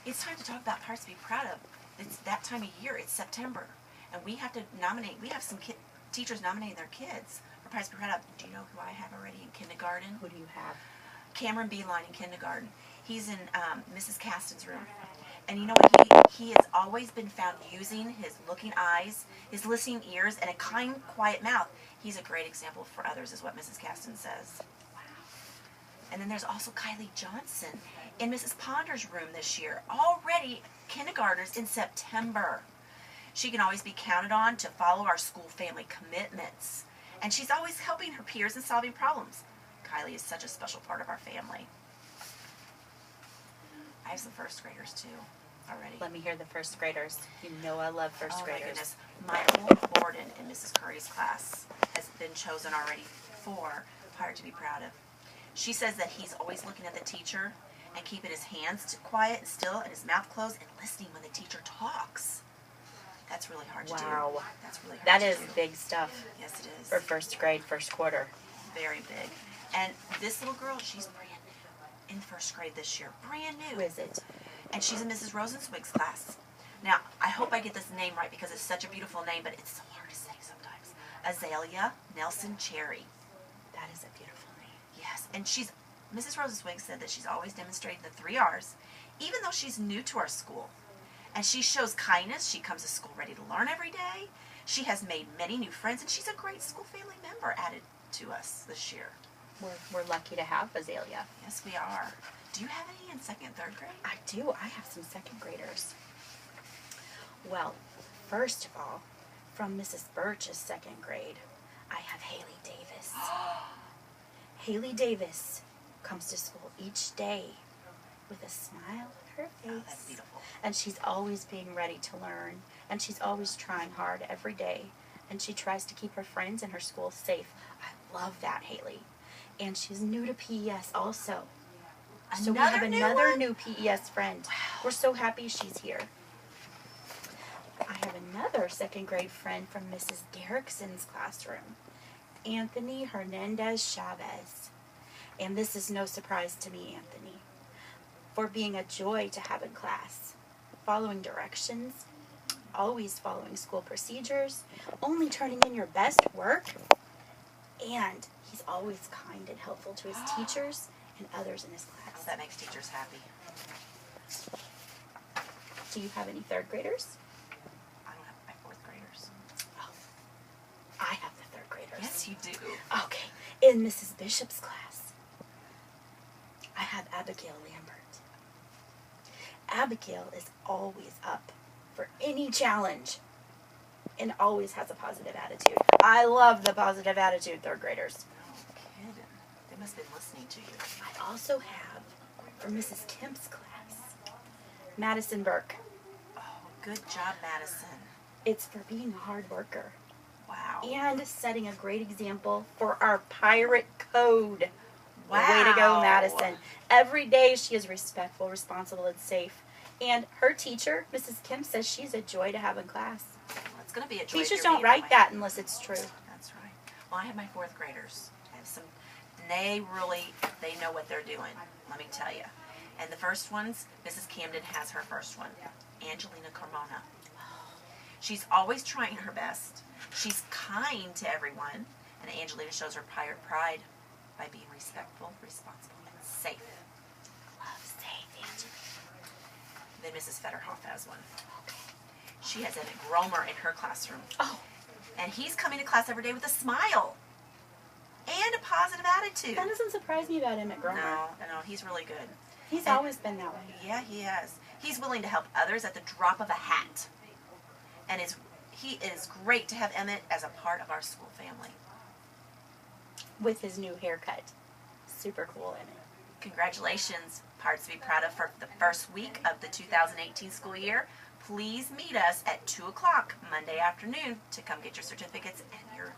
It's time to talk about parts to be proud of. It's that time of year. It's September. And we have to nominate. We have some teachers nominating their kids for parts to be proud of. Do you know who I have already in kindergarten? Who do you have? Cameron Beeline in kindergarten. He's in Mrs. Caston's room. And you know what? He has always been found using his looking eyes, his listening ears, and a kind, quiet mouth. He's a great example for others, is what Mrs. Caston says. Wow. And then there's also Kylie Johnson in Mrs. Ponder's room this year. Already kindergartners in September. She can always be counted on to follow our school family commitments. And she's always helping her peers and solving problems. Kylie is such a special part of our family. I have some first graders too already. Let me hear the first graders. You know I love first graders. My goodness. Michael Borden in Mrs. Curry's class has been chosen already for part to be proud of. She says that he's always looking at the teacher and keeping his hands quiet and still and his mouth closed and listening when the teacher talks. That's really hard to do. Wow. That's really hard That to is do. big stuff. Yes, it is. For first grade, first quarter. Very big. And this little girl, she's brand new in first grade this year. Brand new. Who is it? And she's in Mrs. Rosenzweig's class. Now, I hope I get this name right because it's such a beautiful name, but it's so hard to say sometimes. Azalea Nelson Cherry. That is a beautiful name. Yes, and Mrs. Rosenzweig said that she's always demonstrating the 3 R's, even though she's new to our school. And she shows kindness. She comes to school ready to learn every day. She has made many new friends, and she's a great school family member added to us this year. We're lucky to have Azalea. Yes, we are. Do you have any in 2nd and 3rd grade? I do. I have some second graders. Well, first of all, from Mrs. Birch's 2nd grade, I have Haley Davis. Haley Davis comes to school each day with a smile on her face. Oh, that's beautiful. And she's always being ready to learn. And she's always trying hard every day. And she tries to keep her friends and her school safe. I love that, Haley. And she's new to PES also. So we have another new PES friend. Wow. We're so happy she's here. I have another 2nd grade friend from Mrs. Garrickson's classroom, Anthony Hernandez Chavez. And this is no surprise to me, Anthony, for being a joy to have in class, following directions, always following school procedures, only turning in your best work, and he's always kind and helpful to his teachers and others in his class. Oh, that makes teachers happy. Do you have any 3rd graders? I don't have my 4th graders. Oh, I have the 3rd graders. Yes, you do. Okay, in Mrs. Bishop's class, I have Abigail Lambert. Abigail is always up for any challenge and always has a positive attitude. I love the positive attitude 3rd graders. No kidding. They must have been listening to you. I also have, from Mrs. Kemp's class, Madison Burke. Oh, good job, Madison. It's for being a hard worker Wow. and setting a great example for our pirate code. Wow. Way to go, Madison. Every day she is respectful, responsible, and safe. And her teacher, Mrs. Kemp, says she's a joy to have in class. Well, it's going to be a joy. Teachers don't write that unless it's true. That's right. Well, I have my 4th graders. I have some, and they know what they're doing, let me tell you. And the first ones, Mrs. Camden has her first one, Angelina Carmona. She's always trying her best. She's kind to everyone, and Angelina shows her pirate pride by being respectful, responsible, and safe. Love safe, Angelina. Then Mrs. Fetterhoff has one. She has Emmett Gromer in her classroom. Oh. And he's coming to class every day with a smile and a positive attitude. That doesn't surprise me about Emmett Gromer. No, he's really good. He's always been that way. Yeah, he has. He's willing to help others at the drop of a hat. And he is great to have Emmett as a part of our school family. With his new haircut. Super cool, Emmett. Congratulations. Parts to be proud of for the first week of the 2018 school year. Please meet us at 2 o'clock Monday afternoon to come get your certificates and your